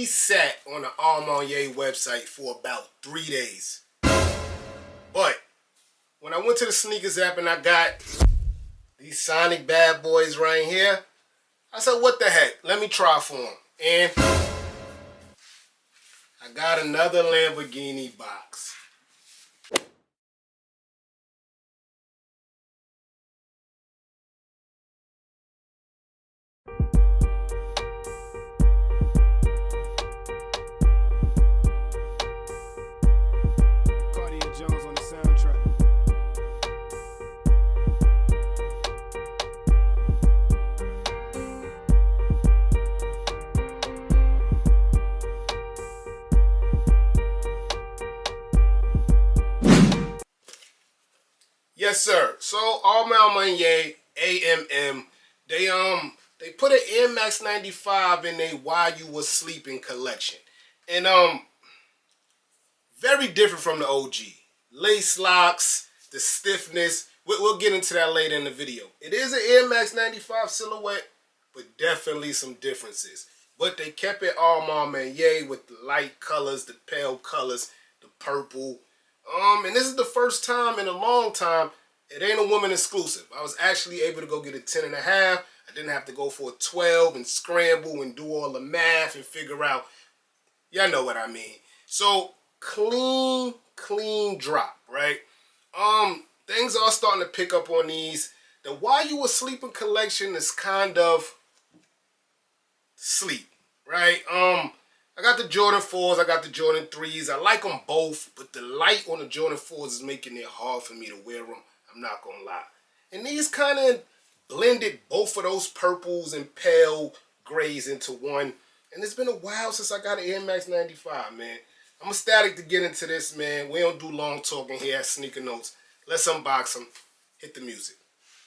These sat on the Ma Maniere website for about 3 days. But when I went to the sneakers app and I got these Sonic bad boys right here, I said, what the heck? Let me try for them. And I got another Lamborghini box. Jones on the soundtrack. Yes, sir. So all Ma Maniere AMM, they put an Air Max 95 in their While You Was Sleeping collection, and very different from the OG. Lace locks, the stiffness. We'll get into that later in the video. It is an Air Max 95 silhouette, but definitely some differences. But they kept it all Ma Maniere with the light colors, the pale colors, the purple. And this is the first time in a long time it ain't a woman exclusive. I was actually able to go get a 10.5. I didn't have to go for a 12 and scramble and do all the math and figure out. Y'all know what I mean. So clean drop, right? Things are starting to pick up on these. The While You Was Sleeping collection is kind of sleep, right? I got the Jordan 4s, I got the Jordan 3s. I like them both, but the light on the Jordan 4s is making it hard for me to wear them. I'm not gonna lie. And these kind of blended both of those purples and pale grays into one. And it's been a while since I got an Air Max 95, man. I'm ecstatic to get into this, man. We don't do long talking here at Sneaker Notes. Let's unbox them. Hit the music.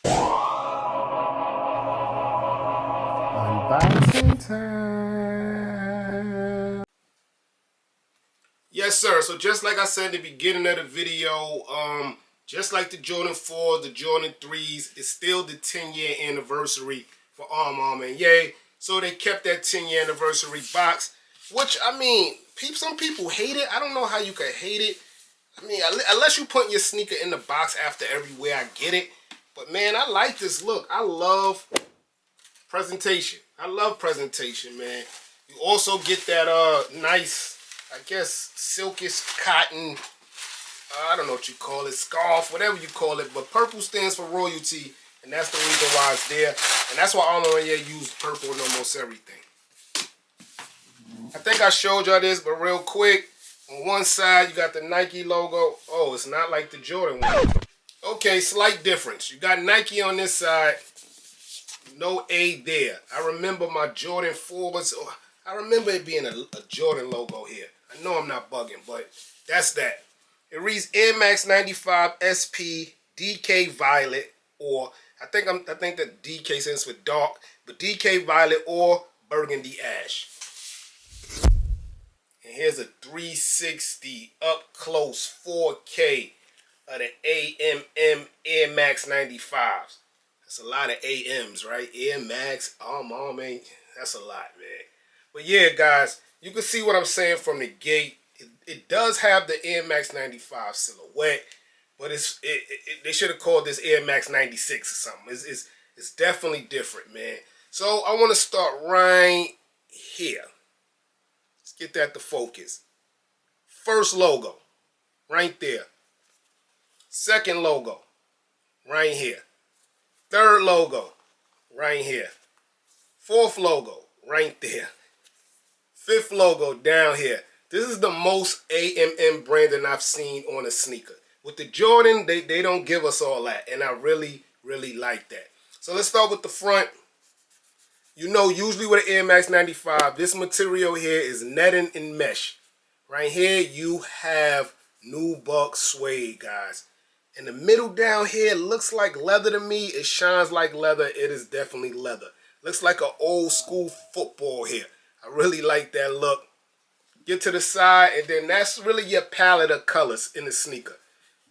Unboxing time. Yes, sir. So just like I said at the beginning of the video, just like the Jordan 4, the Jordan 3s, it's still the 10-year anniversary for Ma Maniere. So they kept that 10-year anniversary box, which, I mean, some people hate it. I don't know how you could hate it. I mean, unless you put your sneaker in the box after every wear, I get it. But, man, I like this look. I love presentation. I love presentation, man. You also get that nice, I guess, silkish cotton, I don't know what you call it, scarf, whatever you call it. But purple stands for royalty, and that's the reason why it's there. And that's why Ma Maniere used purple in almost everything. I think I showed y'all this, but real quick, on one side you got the Nike logo. Oh, it's not like the Jordan one. Okay, slight difference. You got Nike on this side, no A there. I remember my Jordan 4s. I remember it being a Jordan logo here. I know I'm not bugging, but that's that. It reads Air Max 95 SP DK Violet, or I think that DK stands for dark, but DK Violet or Burgundy Ash. And here's a 360 up close 4K of the AMM Air Max 95s. That's a lot of AMs, right? Air Max, oh man, that's a lot, man. But yeah, guys, you can see what I'm saying from the gate. It does have the Air Max 95 silhouette, but they should have called this Air Max 96 or something. It's definitely different, man. So I want to start right here. Let's get that to focus. First logo, right there. Second logo, right here. Third logo, right here. Fourth logo, right there. Fifth logo, down here. This is the most AMM branding I've seen on a sneaker. With the Jordan, they don't give us all that, and I really, really like that. So let's start with the front. You know, usually with an Air Max 95, this material here is netting and mesh. Right here, you have nubuck suede, guys. In the middle down here, looks like leather to me. It shines like leather. It is definitely leather. Looks like an old school football here. I really like that look. Get to the side, and then that's really your palette of colors in the sneaker.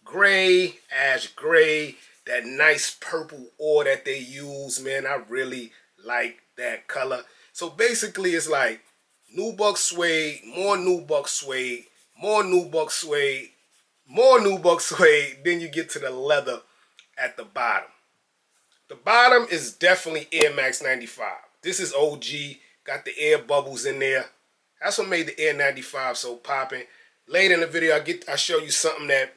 Gray, ash gray, that nice purple ore that they use, man. I really like that color. So basically, it's like nubuck suede, more nubuck suede, more nubuck suede, more nubuck suede. Then you get to the leather at the bottom. The bottom is definitely Air Max 95. This is OG. Got the air bubbles in there. That's what made the Air 95 so popping. Later in the video, I show you something that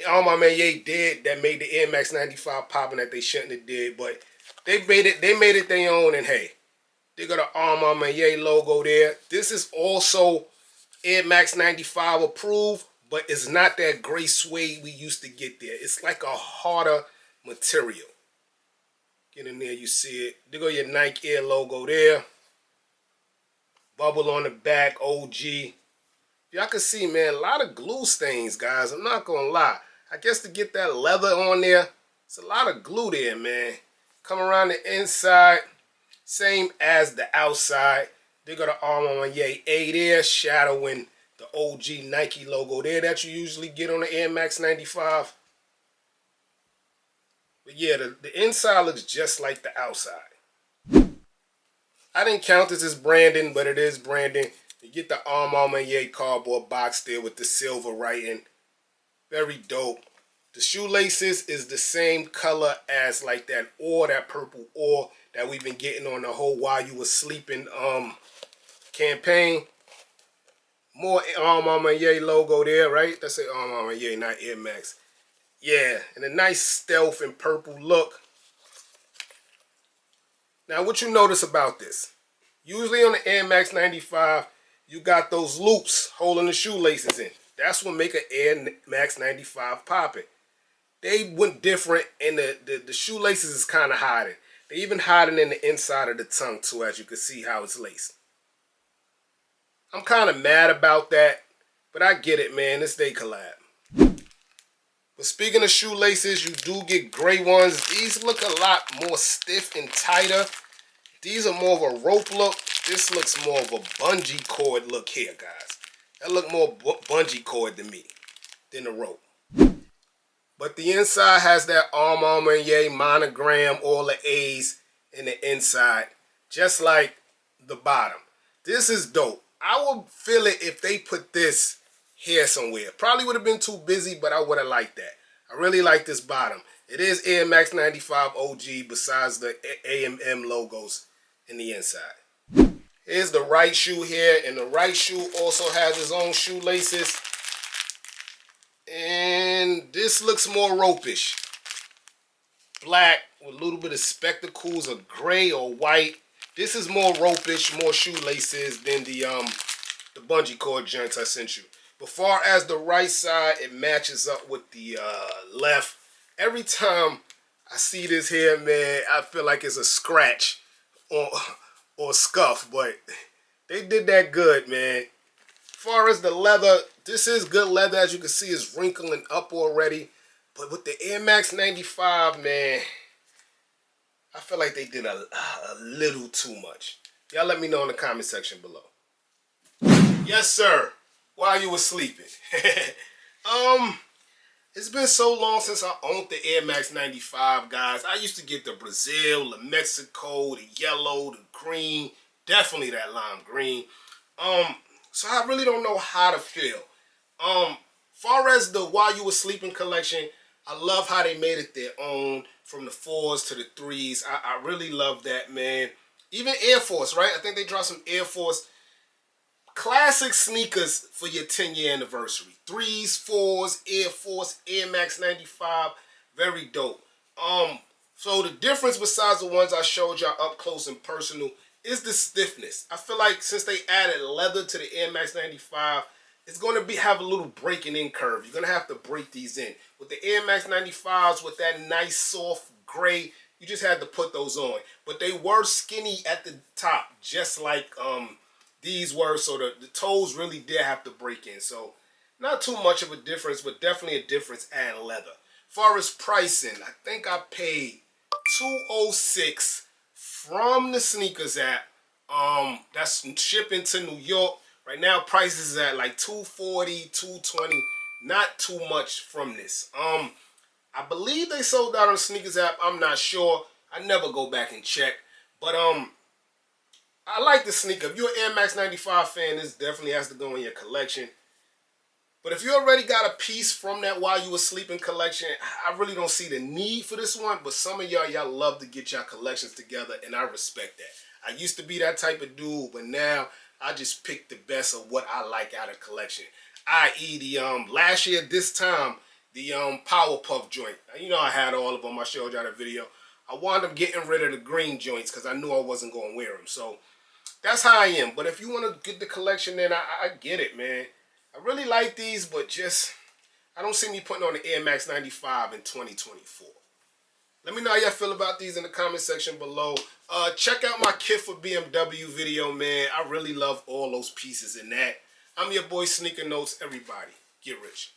Ma Maniere did that made the Air Max 95 popping that they shouldn't have did. But they made it their own, and hey, they got an Ma Maniere logo there. This is also Air Max 95 approved, but it's not that gray suede we used to get there. It's like a harder material. Get in there, you see it. There go your Nike Air logo there. Bubble on the back, OG. Y'all can see, man, a lot of glue stains, guys. I'm not gonna lie. I guess to get that leather on there, it's a lot of glue there, man. Come around the inside, same as the outside. They got an Ma Maniere A there, shadowing the OG Nike logo there that you usually get on the Air Max 95. But yeah, the inside looks just like the outside. I didn't count this as branding, but it is branding. You get the Ma Maniere cardboard box there with the silver writing. Very dope. The shoelaces is the same color as like that ore, that purple ore that we've been getting on the whole While You Were Sleeping campaign. More Ma Maniere logo there, right? That's it, Ma Maniere, not Air Max. Yeah, and a nice stealth and purple look. Now, what you notice about this? Usually on the Air Max 95, you got those loops holding the shoelaces in. That's what make an Air Max 95 popping. They went different, and the shoelaces is kind of hiding. They even hiding in the inside of the tongue too, as you can see how it's laced. I'm kind of mad about that, but I get it, man. It's their collab. But speaking of shoelaces, you do get gray ones. These look a lot more stiff and tighter. These are more of a rope look. This looks more of a bungee cord look here, guys. That look more bungee cord to me than the rope. But the inside has that Ma Maniere monogram, all the A's in the inside, just like the bottom. This is dope. I would feel it if they put this here somewhere. Probably would have been too busy, but I would have liked that. I really like this bottom. It is Air Max 95 OG besides the AMM logos in the inside. Here's the right shoe here, and the right shoe also has its own shoelaces. And this looks more ropish. Black with a little bit of spectacles of gray or white. This is more ropish, more shoelaces than the bungee cord joints I sent you. But far as the right side, it matches up with the left. Every time I see this here, man, I feel like it's a scratch or scuff, but they did that good, man. Far as the leather, this is good leather. As you can see, it's wrinkling up already. But with the Air Max 95, man, I feel like they did a little too much. Y'all let me know in the comment section below. Yes, sir. While you were sleeping. It's been so long since I owned the Air Max 95, guys. I used to get the Brazil, the Mexico, the yellow, the green, definitely that lime green. So I really don't know how to feel. Far as the While You Were Sleeping collection, I love how they made it their own, from the 4s to the 3s. I really love that, man. Even Air Force, right? I think they dropped some Air Force classic sneakers for your 10-year anniversary. 3s, 4s, Air Force, Air Max 95. Very dope. So the difference besides the ones I showed y'all up close and personal is the stiffness. I feel like since they added leather to the Air Max 95, it's going to have a little breaking in curve. You're going to have to break these in. With the Air Max 95s, with that nice soft gray, you just had to put those on. But they were skinny at the top, just like these were. So the toes really did have to break in. So not too much of a difference, but definitely a difference adding leather. As far as pricing, I think I paid $206 from the sneakers app. That's shipping to New York. Right now, prices is at like $240, $220. Not too much from this. I believe they sold out on the sneakers app. I'm not sure. I never go back and check. But I like the sneaker. If you're an Air Max 95 fan, this definitely has to go in your collection. But if you already got a piece from that While You Were Sleeping collection, I really don't see the need for this one. But some of y'all love to get y'all collections together, and I respect that. I used to be that type of dude, but now I just pick the best of what I like out of collection. I.e. the last year this time, the Powerpuff joint. You know I had all of them. I showed y'all the video. I wound up getting rid of the green joints because I knew I wasn't going to wear them. So that's how I am. But if you want to get the collection, then I get it, man. I really like these, but just I don't see me putting on the Air Max 95 in 2024. Let me know how y'all feel about these in the comment section below. Check out my kit for BMW video, man. I really love all those pieces in that. I'm your boy Sneaker Notes. Everybody, get rich.